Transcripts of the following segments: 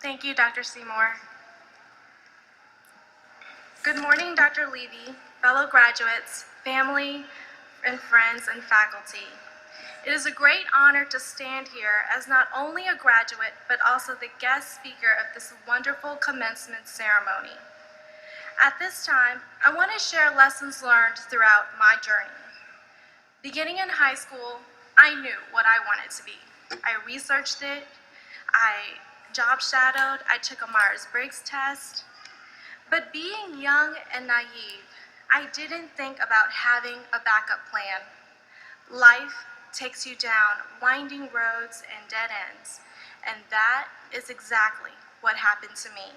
Thank you, Dr. Seymour. Good morning, Dr. Levy, fellow graduates, family, and friends, and faculty. It is a great honor to stand here as not only a graduate, but also the guest speaker of this wonderful commencement ceremony. At this time, I want to share lessons learned throughout my journey. Beginning in high school, I knew what I wanted to be. I researched it, I job shadowed, I took a Myers-Briggs test. But being young and naive, I didn't think about having a backup plan. Life takes you down winding roads and dead ends, and that is exactly what happened to me.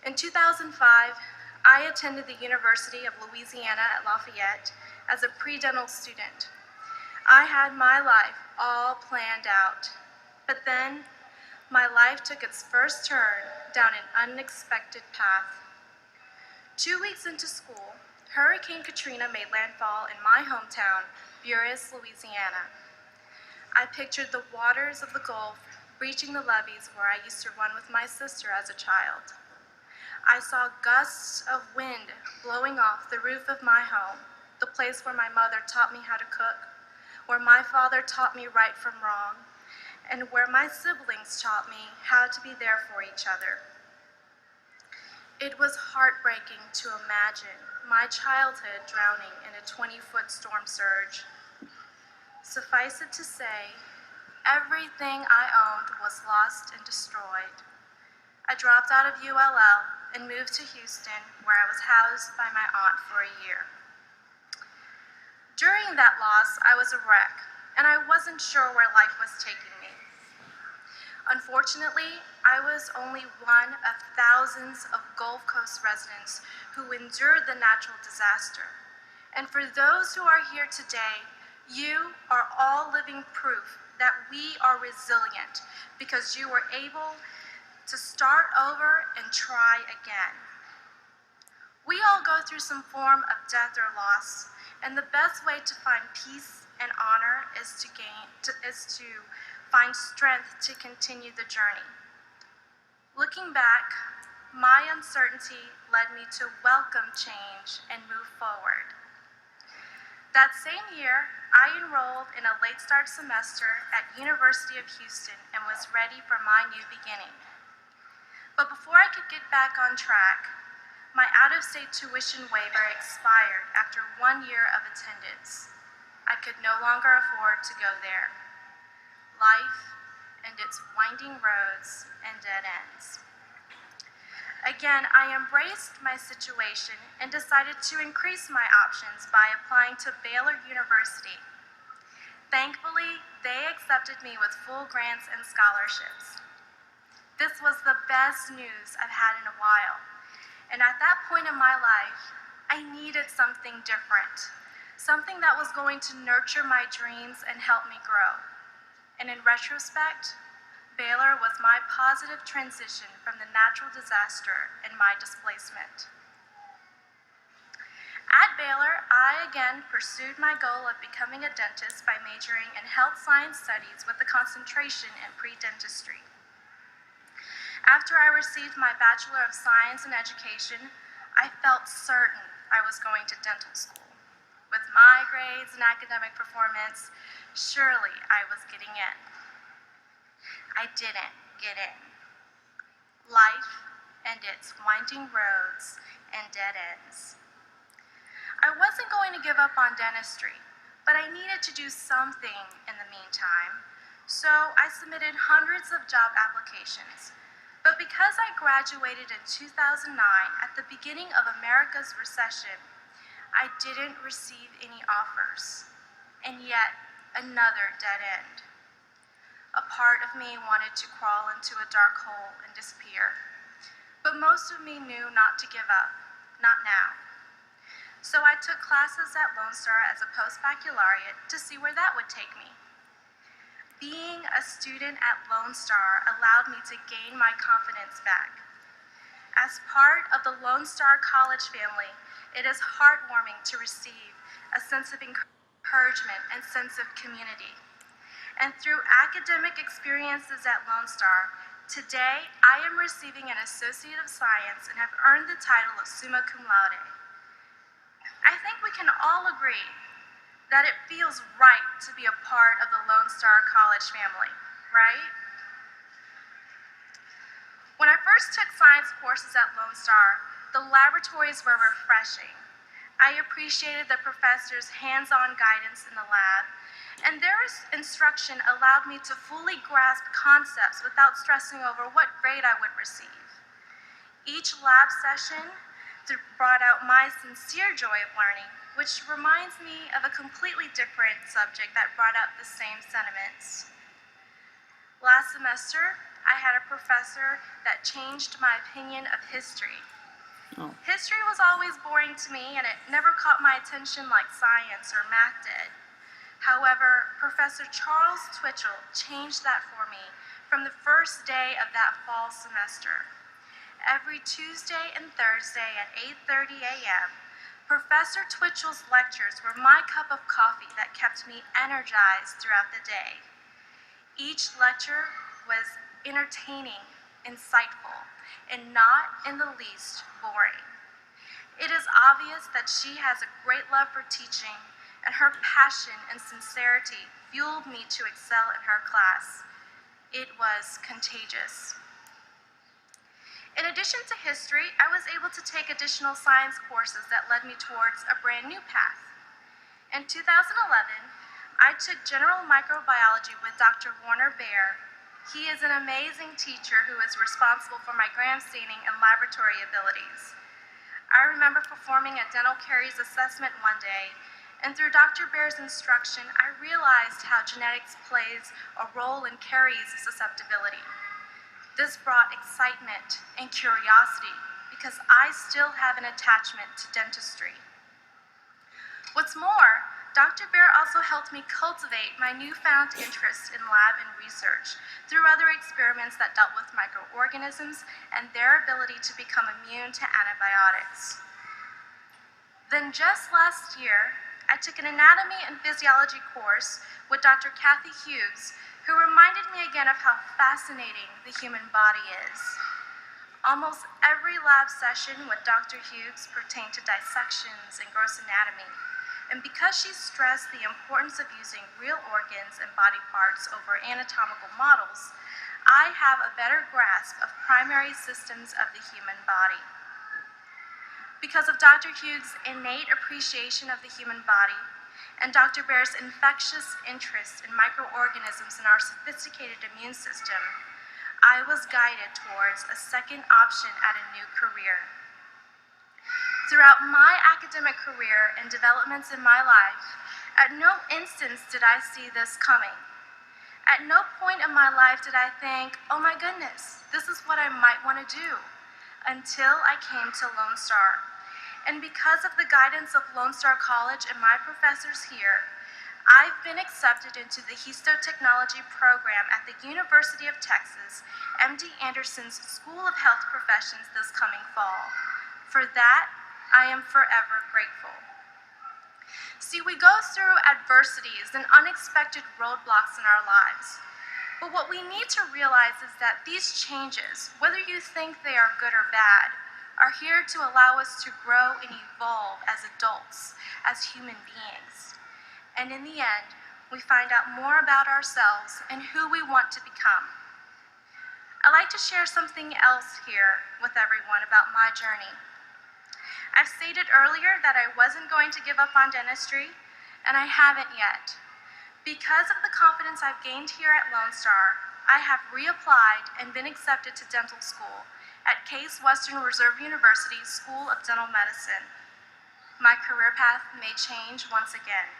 In 2005, I attended the University of Louisiana at Lafayette as a pre-dental student. I had my life all planned out, but then my life took its first turn down an unexpected path. 2 weeks into school, Hurricane Katrina made landfall in my hometown, Buras, Louisiana. I pictured the waters of the Gulf breaching the levees where I used to run with my sister as a child. I saw gusts of wind blowing off the roof of my home, the place where my mother taught me how to cook, where my father taught me right from wrong, and where my siblings taught me how to be there for each other. It was heartbreaking to imagine my childhood drowning in a 20-foot storm surge. Suffice it to say, everything I owned was lost and destroyed. I dropped out of ULL and moved to Houston, where I was housed by my aunt for a year. During that loss, I was a wreck, and I wasn't sure where life was taking me. Unfortunately, I was only one of thousands of Gulf Coast residents who endured the natural disaster. And for those who are here today, you are all living proof that we are resilient because you were able to start over and try again. We all go through some form of death or loss, and the best way to find peace and honor is to find strength to continue the journey. Looking back, my uncertainty led me to welcome change and move forward. That same year, I enrolled in a late start semester at University of Houston and was ready for my new beginning. But before I could get back on track, my out-of-state tuition waiver expired after 1 year of attendance. I could no longer afford to go there. Life and its winding roads and dead ends. Again, I embraced my situation and decided to increase my options by applying to Baylor University. Thankfully, they accepted me with full grants and scholarships. This was the best news I've had in a while, and at that point in my life, I needed something different, something that was going to nurture my dreams and help me grow. And in retrospect, Baylor was my positive transition from the natural disaster and my displacement. At Baylor, I again pursued my goal of becoming a dentist by majoring in health science studies with a concentration in pre-dentistry. After I received my Bachelor of Science in Education, I felt certain I was going to dental school. With my grades and academic performance, surely I was getting in. I didn't get in. Life and its winding roads and dead ends. I wasn't going to give up on dentistry, but I needed to do something in the meantime, so I submitted hundreds of job applications. But because I graduated in 2009 at the beginning of America's recession, I didn't receive any offers, and yet another dead end. A part of me wanted to crawl into a dark hole and disappear, but most of me knew not to give up, not now. So I took classes at LoneStar as a post-baccalaureate to see where that would take me. Being a student at LoneStar allowed me to gain my confidence back. As part of the LoneStar College family, it is heartwarming to receive a sense of encouragement and sense of community. And through academic experiences at LoneStar, Today, I am receiving an Associate of Science and have earned the title of Summa Cum Laude. I think we can all agree that it feels right to be a part of the Lone Star College family, right? When I first took science courses at Lone Star, the laboratories were refreshing. I appreciated the professors' hands-on guidance in the lab, and their instruction allowed me to fully grasp concepts without stressing over what grade I would receive. Each lab session brought out my sincere joy of learning, which reminds me of a completely different subject that brought out the same sentiments. Last semester, I had a professor that changed my opinion of history. Oh. History was always boring to me, and it never caught my attention like science or math did. However, Professor Charles Twitchell changed that for me from the first day of that fall semester. Every Tuesday and Thursday at 8:30 a.m., Professor Twitchell's lectures were my cup of coffee that kept me energized throughout the day. Each lecture was entertaining, insightful, and not in the least boring. It is obvious that she has a great love for teaching, and her passion and sincerity fueled me to excel in her class. It was contagious. In addition to history, I was able to take additional science courses that led me towards a brand new path. In 2011, I took general microbiology with Dr. Warner Baer. He is an amazing teacher who is responsible for my grandstanding and laboratory abilities. I remember performing a dental caries assessment one day, and through Dr. Baer's instruction, I realized how genetics plays a role in caries susceptibility. This brought excitement and curiosity because I still have an attachment to dentistry. What's more, Dr. Baer also helped me cultivate my newfound interest in lab and research through other experiments that dealt with microorganisms and their ability to become immune to antibiotics. Then just last year, I took an anatomy and physiology course with Dr. Kathy Hughes, who reminded me again of how fascinating the human body is. Almost every lab session with Dr. Hughes pertained to dissections and gross anatomy, and because she stressed the importance of using real organs and body parts over anatomical models, I have a better grasp of primary systems of the human body. Because of Dr. Hughes' innate appreciation of the human body and Dr. Baer's infectious interest in microorganisms in our sophisticated immune system, I was guided towards a second option at a new career. Throughout my academic career and developments in my life, at no instance did I see this coming. At no point in my life did I think, oh my goodness, this is what I might want to do, until I came to Lone Star. And because of the guidance of Lone Star College and my professors here, I've been accepted into the histotechnology program at the University of Texas, MD Anderson's School of Health Professions this coming fall. For that, I am forever grateful. See, we go through adversities and unexpected roadblocks in our lives. But what we need to realize is that these changes, whether you think they are good or bad, are here to allow us to grow and evolve as adults, as human beings. And in the end, we find out more about ourselves and who we want to become. I'd like to share something else here with everyone about my journey. I've stated earlier that I wasn't going to give up on dentistry, and I haven't yet. Because of the confidence I've gained here at Lone Star, I have reapplied and been accepted to dental school at Case Western Reserve University School of Dental Medicine. My career path may change once again.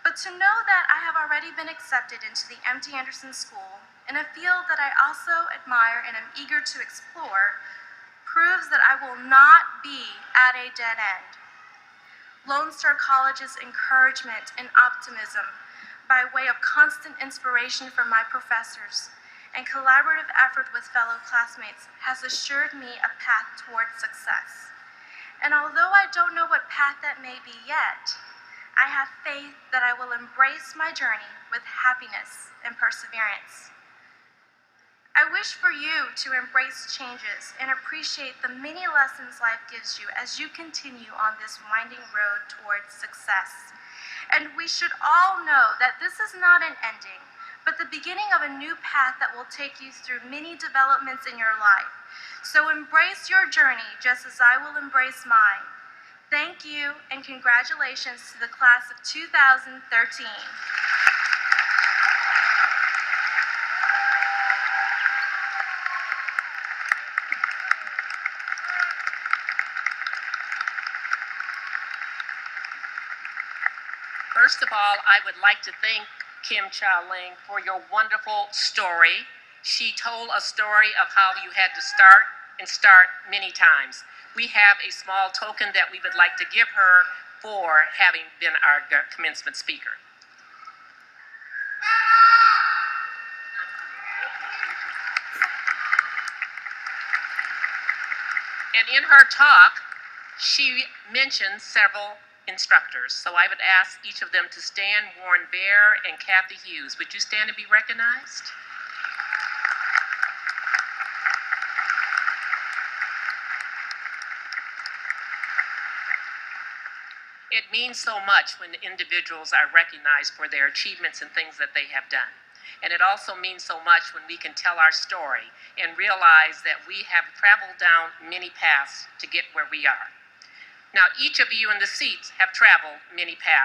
But to know that I have already been accepted into the MD Anderson School in a field that I also admire and am eager to explore proves that I will not be at a dead end. Lone Star College's encouragement and optimism by way of constant inspiration from my professors and collaborative effort with fellow classmates has assured me a path toward success. And although I don't know what path that may be yet, I have faith that I will embrace my journey with happiness and perseverance. I wish for you to embrace changes and appreciate the many lessons life gives you as you continue on this winding road towards success. And we should all know that this is not an ending, but the beginning of a new path that will take you through many developments in your life. So embrace your journey just as I will embrace mine. Thank you and congratulations to the class of 2013. First of all, I would like to thank Kim Cha-Ling for your wonderful story. She told a story of how you had to start many times. We have a small token that we would like to give her for having been our commencement speaker. And in her talk, she mentioned several instructors. So I would ask each of them to stand. Warren Bear and Kathy Hughes. Would you stand and be recognized? It means so much when individuals are recognized for their achievements and things that they have done. And it also means so much when we can tell our story and realize that we have traveled down many paths to get where we are. Now, each of you in the seats have traveled many paths.